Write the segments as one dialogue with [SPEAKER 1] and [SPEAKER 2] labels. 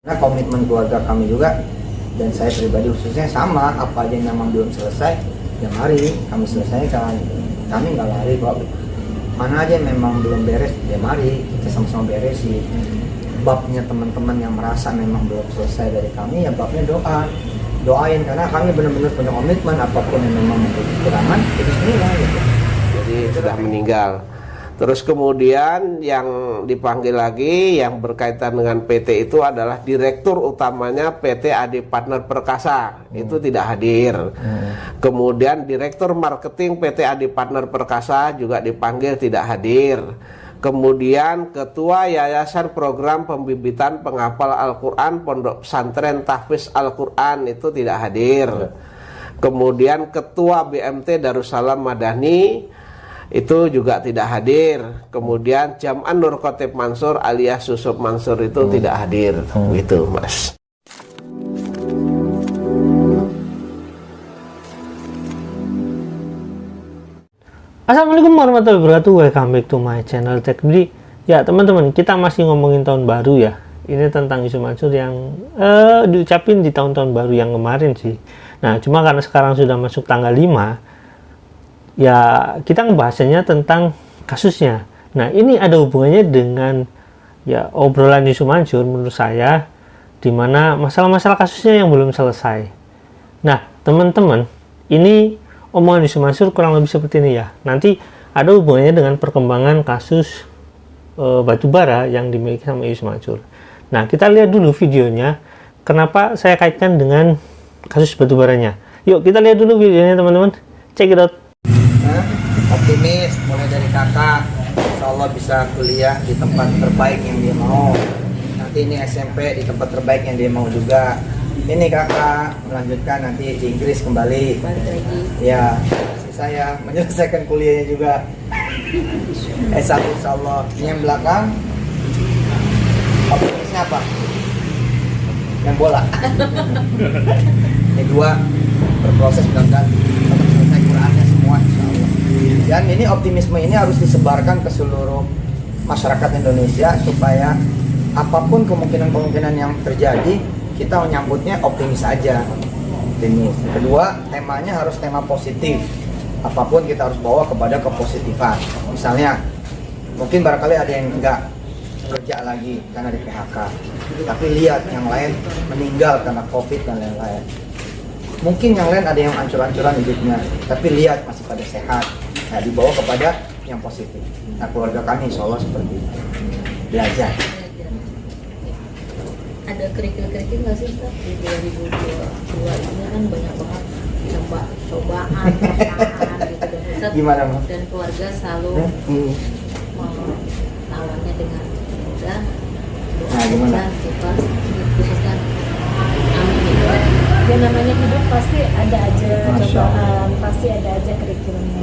[SPEAKER 1] Karena komitmen keluarga kami juga dan saya pribadi khususnya sama, apa aja yang memang belum selesai ya mari kami selesaikan. Kami nggak lari kok, mana aja yang memang belum beres ya mari kita sama-sama beresin. Babnya teman-teman yang merasa memang belum selesai dari kami ya babnya doain karena kami benar-benar punya komitmen apapun yang memang menjadi kekurangan ya bismillah gitu.
[SPEAKER 2] Jadi sudah meninggal. Terus kemudian yang dipanggil lagi yang berkaitan dengan PT itu adalah direktur utamanya PT Adi Partner Perkasa, itu tidak hadir. Kemudian direktur marketing PT Adi Partner Perkasa juga dipanggil tidak hadir. Kemudian ketua Yayasan Program Pembibitan Penghafal Al-Quran Pondok Pesantren Tahfiz Al-Quran itu tidak hadir. Kemudian ketua BMT Darussalam Madani itu juga tidak hadir. Kemudian Jam'an Nur Khotib Mansur alias Yusuf Mansur itu tidak hadir. Gitu Mas.
[SPEAKER 3] Assalamualaikum warahmatullahi wabarakatuh. Welcome back to my channel Tech Budi. Ya teman-teman, kita masih ngomongin tahun baru ya. Ini tentang Yusuf Mansur yang diucapin di tahun-tahun baru yang kemarin sih. Nah cuma karena sekarang sudah masuk tanggal 5, ya kita ngebahasnya tentang kasusnya. Nah ini ada hubungannya dengan ya obrolan Yusuf Mansur menurut saya, dimana masalah-masalah kasusnya yang belum selesai. Nah teman-teman, ini omongan Yusuf Mansur kurang lebih seperti ini ya. Nanti ada hubungannya dengan perkembangan kasus batubara yang dimiliki sama Yusuf Mansur. Nah kita lihat dulu videonya, kenapa saya kaitkan dengan kasus batubaranya. Yuk kita lihat dulu videonya teman-teman, check it out.
[SPEAKER 1] Optimis mulai dari kakak, insya Allah bisa kuliah di tempat terbaik yang dia mau. Nanti ini SMP di tempat terbaik yang dia mau juga. Ini kakak melanjutkan nanti di Inggris kembali. Ya, saya menyelesaikan kuliahnya juga. S1 insya Allah. Ini yang belakang, optimisnya apa? Main bola. Ini dua berproses mudah-mudahan selesai Qurannya semua insya Allah. Dan ini optimisme ini harus disebarkan ke seluruh masyarakat Indonesia supaya apapun kemungkinan-kemungkinan yang terjadi kita menyambutnya optimis aja. Optimis. Kedua, temanya harus tema positif. Apapun kita harus bawa kepada kepositifan. Misalnya, mungkin barangkali ada yang enggak kerja lagi karena di PHK, tapi lihat yang lain meninggal karena COVID dan lain-lain. Mungkin yang lain ada yang ancur-ancuran hidupnya, tapi lihat masih pada sehat. Nah, dibawa kepada yang positif. Nah, keluarga kami insya Allah seperti itu. Belajar.
[SPEAKER 4] Ada kerikil-kerikil nggak sih Ustaz? Di 2022 ini kan banyak banget cobaan, tantangan gitu dan Ustaz.
[SPEAKER 1] Gimana, Bang?
[SPEAKER 4] Dan keluarga selalu melawannya dengan mudah.
[SPEAKER 1] Nah, gimana?
[SPEAKER 4] Ikhlas, khususkan amin.
[SPEAKER 5] Ya namanya hidup pasti ada aja
[SPEAKER 1] Masya
[SPEAKER 5] cobaan, pasti ada aja kerikilnya.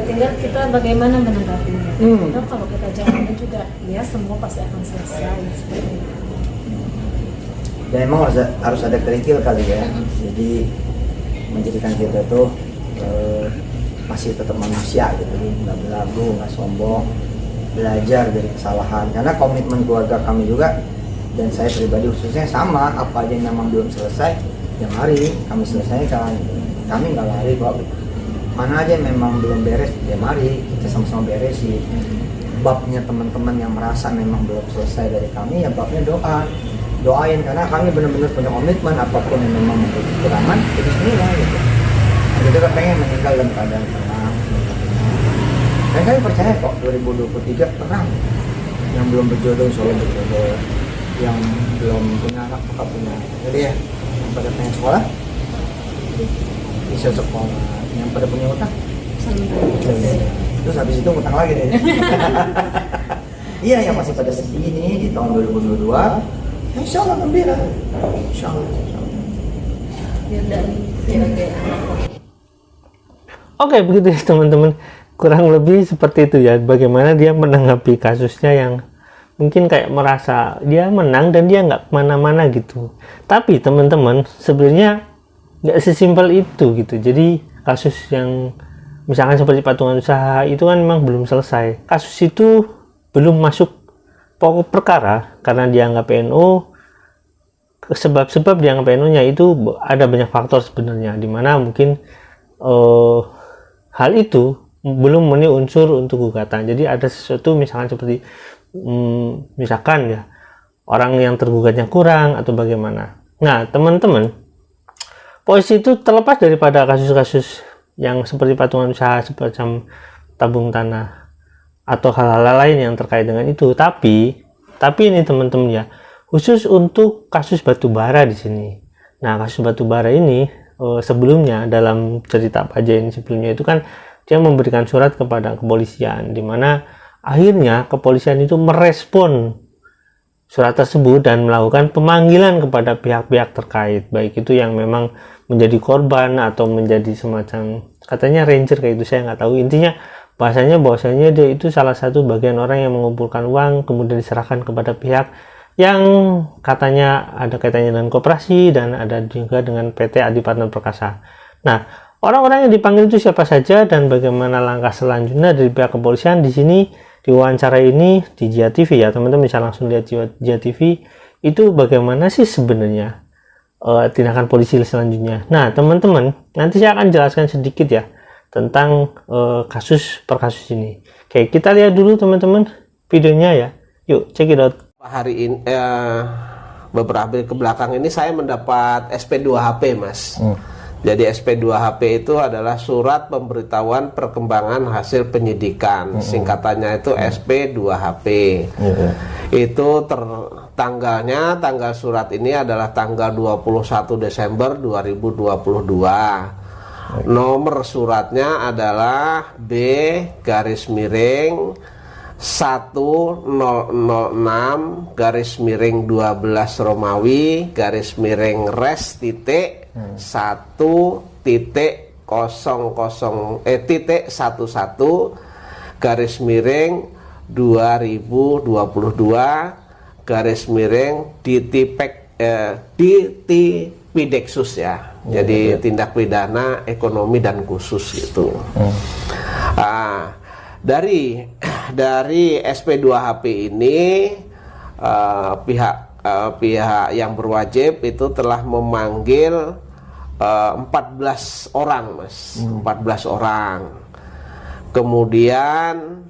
[SPEAKER 5] Tinggal kita bagaimana menanggapinya. Karena kalau kita jalannya juga, ya semua pasti akan selesai seperti itu.
[SPEAKER 1] Dan emang harus ada kerikil kali ya. Jadi menjadikan kita tuh masih tetap manusia gitu, nggak belagu, nggak sombong, belajar dari kesalahan. Karena komitmen keluarga kami juga dan saya pribadi khususnya sama, apa aja yang memang belum selesai ya mari kami selesaikan. Kami nggak lari kok, mana aja yang memang belum beres ya mari kita sama-sama beresin. Babnya teman-teman yang merasa memang belum selesai dari kami ya babnya doain karena kami benar-benar punya komitmen apapun yang memang menjadi kekurangan ya bismillah gitu. Kita kan pengen meninggal dalam keadaan tenang. Dan kami percaya kok 2023 terang. Yang belum berjodoh insya Allah berjodoh, yang belum punya anak maka punya. Jadi ya yang pada pengen sekolah bisa sekolah, yang pada punya utang terus habis itu utang lagi deh. Iya, yang masih pada sedih ini di tahun 2022 insya Allah gembira, insya Allah.
[SPEAKER 3] Oke, begitu ya teman-teman. Kurang lebih seperti itu ya, bagaimana dia menanggapi kasusnya yang mungkin kayak merasa dia menang dan dia nggak kemana-mana gitu. Tapi teman-teman, sebenarnya nggak sesimpel itu gitu. Jadi kasus yang misalkan seperti patungan usaha itu kan memang belum selesai. Kasus itu belum masuk pokok perkara karena dianggap PNO sebab-sebab yang penuhnya itu ada banyak faktor sebenarnya, dimana mungkin hal itu belum memenuhi unsur untuk gugatan. Jadi ada sesuatu misalkan seperti misalkan ya orang yang tergugatnya kurang atau bagaimana. Nah teman-teman, polisi itu terlepas daripada kasus-kasus yang seperti patungan usaha semacam tabung tanah atau hal-hal lain yang terkait dengan itu, tapi ini teman-teman ya, khusus untuk kasus batubara di sini. Nah kasus batubara ini sebelumnya dalam cerita Pak Jaya ini sebelumnya itu kan dia memberikan surat kepada kepolisian, di mana akhirnya kepolisian itu merespon surat tersebut dan melakukan pemanggilan kepada pihak-pihak terkait, baik itu yang memang menjadi korban atau menjadi semacam katanya ranger kayak itu, saya nggak tahu. Intinya bahwasanya dia itu salah satu bagian orang yang mengumpulkan uang kemudian diserahkan kepada pihak yang katanya ada kaitannya dengan koperasi dan ada juga dengan PT Adi Partner Perkasa. Nah, orang-orang yang dipanggil itu siapa saja dan bagaimana langkah selanjutnya dari pihak kepolisian di sini di wawancara ini di Jia TV ya, teman-teman bisa langsung lihat Jia TV itu bagaimana sih sebenarnya tindakan polisi selanjutnya. Nah, teman-teman, nanti saya akan jelaskan sedikit ya tentang kasus per kasus ini. Oke, kita lihat dulu teman-teman videonya ya. Yuk, check it out.
[SPEAKER 2] Hari ini beberapa hari ke belakang ini saya mendapat SP2HP Mas. Jadi SP2HP itu adalah surat pemberitahuan perkembangan hasil penyidikan. Singkatannya itu SP2HP. Itu tanggal surat ini adalah tanggal 21 Desember 2022. Nomor suratnya adalah B/1006/12 Romawi /res titik 1-11/2022/DTPideksus ya. Jadi tindak pidana ekonomi dan khusus gitu. Dari SP2HP ini pihak yang berwajib itu telah memanggil 14 orang Mas. 14 orang. Kemudian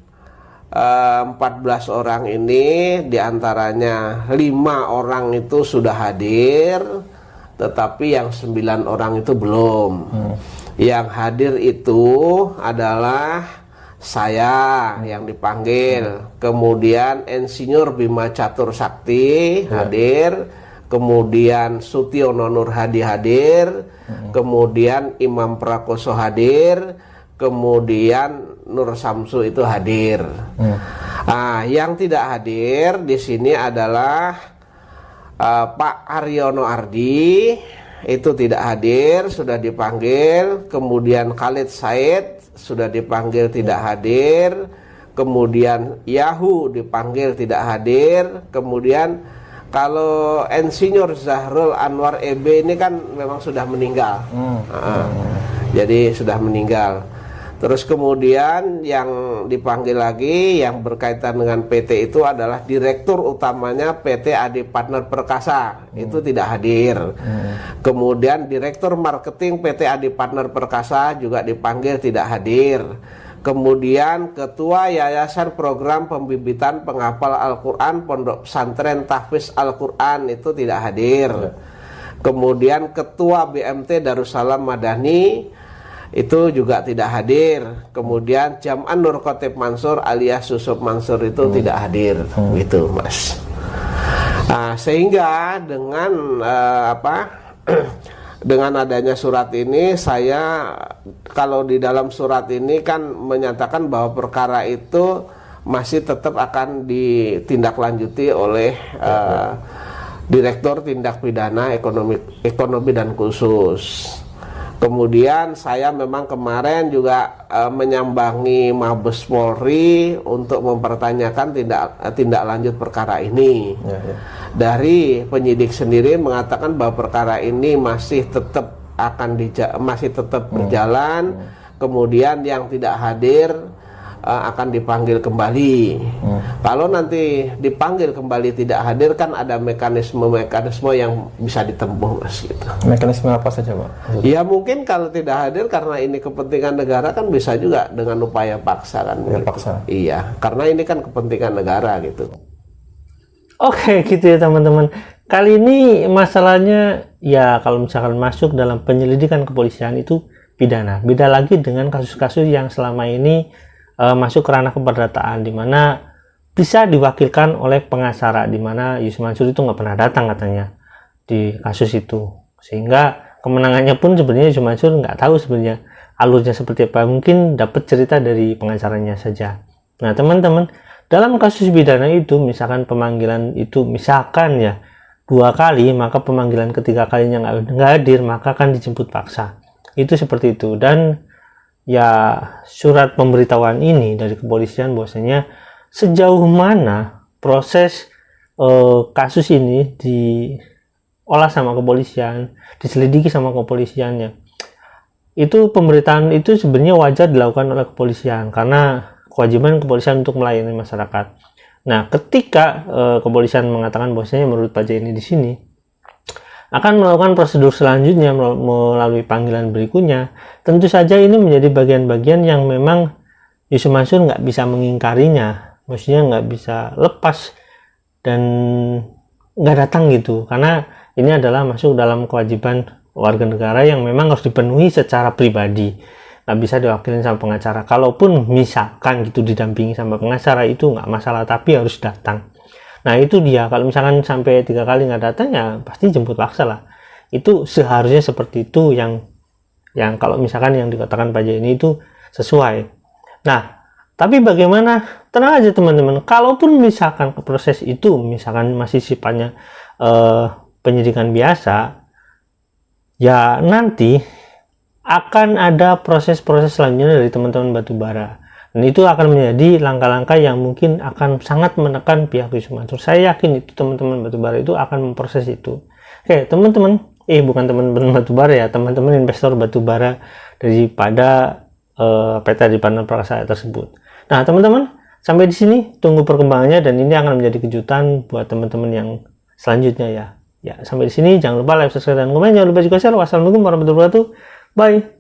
[SPEAKER 2] 14 orang ini diantaranya 5 orang itu sudah hadir, tetapi yang 9 orang itu belum. Yang hadir itu adalah saya yang dipanggil, kemudian Insinyur Bima Catur Sakti hadir, kemudian Sutiono Nur Hadi hadir, kemudian Imam Prakoso hadir, kemudian Nur Samsu itu hadir. Yang tidak hadir di sini adalah Pak Aryono Ardi, itu tidak hadir, sudah dipanggil. Kemudian Khalid Said sudah dipanggil tidak hadir. Kemudian Yahu dipanggil tidak hadir. Kemudian kalau Insinyur Zahrul Anwar EB ini kan memang sudah meninggal. Jadi sudah meninggal. Terus kemudian yang dipanggil lagi yang berkaitan dengan PT itu adalah direktur utamanya PT Adi Partner Perkasa, itu tidak hadir. Kemudian direktur marketing PT Adi Partner Perkasa juga dipanggil tidak hadir. Kemudian ketua Yayasan Program Pembibitan Penghafal Al-Quran Pondok Pesantren Tahfiz Al-Quran itu tidak hadir. Kemudian ketua BMT Darussalam Madani itu juga tidak hadir. Kemudian Jam'an Nur Khotib Mansur alias Yusuf Mansur itu tidak hadir, gitu Mas. Sehingga dengan dengan adanya surat ini, saya kalau di dalam surat ini kan menyatakan bahwa perkara itu masih tetap akan ditindaklanjuti oleh Direktur Tindak Pidana Ekonomi dan Khusus. Kemudian saya memang kemarin juga menyambangi Mabes Polri untuk mempertanyakan tindak lanjut perkara ini. Dari penyidik sendiri mengatakan bahwa perkara ini masih tetap berjalan. Kemudian yang tidak hadir akan dipanggil kembali. Kalau nanti dipanggil kembali tidak hadir, kan ada mekanisme yang bisa ditempuh, Mas, gitu.
[SPEAKER 6] Mekanisme apa saja, Pak?
[SPEAKER 2] Ya mungkin kalau tidak hadir karena ini kepentingan negara, kan bisa juga dengan upaya paksa kan.
[SPEAKER 6] Upaya
[SPEAKER 2] gitu.
[SPEAKER 6] paksa.
[SPEAKER 2] Iya, karena ini kan kepentingan negara gitu.
[SPEAKER 3] Oke, gitu ya teman-teman. Kali ini masalahnya ya kalau misalkan masuk dalam penyelidikan kepolisian itu pidana. Beda lagi dengan kasus-kasus yang selama ini masuk ke ranah keperdataan, di mana bisa diwakilkan oleh pengacara, di mana Yusuf Mansur itu nggak pernah datang katanya di kasus itu, sehingga kemenangannya pun sebenarnya Yusuf Mansur nggak tahu sebenarnya alurnya seperti apa, mungkin dapat cerita dari pengacaranya saja. Nah teman-teman, dalam kasus pidana itu misalkan pemanggilan itu misalkan ya 2 kali, maka pemanggilan ketiga kalinya nggak hadir, maka akan dijemput paksa. Itu seperti itu. Dan ya surat pemberitahuan ini dari kepolisian bahwasanya sejauh mana proses kasus ini diolah sama kepolisian, diselidiki sama kepolisiannya, itu pemberitaan itu sebenarnya wajar dilakukan oleh kepolisian karena kewajiban kepolisian untuk melayani masyarakat. Nah, ketika kepolisian mengatakan bahwasanya menurut Pak Jaini di sini akan melakukan prosedur selanjutnya melalui panggilan berikutnya, tentu saja ini menjadi bagian-bagian yang memang Yusuf Mansur nggak bisa mengingkarinya, maksudnya nggak bisa lepas dan nggak datang gitu, karena ini adalah masuk dalam kewajiban warga negara yang memang harus dipenuhi secara pribadi, nggak bisa diwakilin sama pengacara. Kalaupun misalkan gitu didampingi sama pengacara itu nggak masalah, tapi harus datang. Nah itu dia, kalau misalkan sampai 3 kali nggak datang ya pasti jemput paksa lah. Itu seharusnya seperti itu yang kalau misalkan yang dikatakan Pak Jaini itu sesuai. Nah tapi bagaimana, tenang aja teman-teman, kalaupun misalkan ke proses itu misalkan masih sifatnya penyidikan biasa, ya nanti akan ada proses-proses selanjutnya dari teman-teman batubara. Dan itu akan menjadi langkah-langkah yang mungkin akan sangat menekan pihak Yusuf Mansur. Saya yakin itu teman-teman batubara itu akan memproses itu. Oke, teman-teman, bukan teman-teman batubara ya, teman-teman investor batubara daripada PT Adi Partners Prakasa tersebut. Nah, teman-teman, sampai di sini tunggu perkembangannya, dan ini akan menjadi kejutan buat teman-teman yang selanjutnya ya. Ya, sampai di sini jangan lupa like, subscribe, dan komen. Jangan lupa juga share. Wassalamualaikum warahmatullahi wabarakatuh. Bye.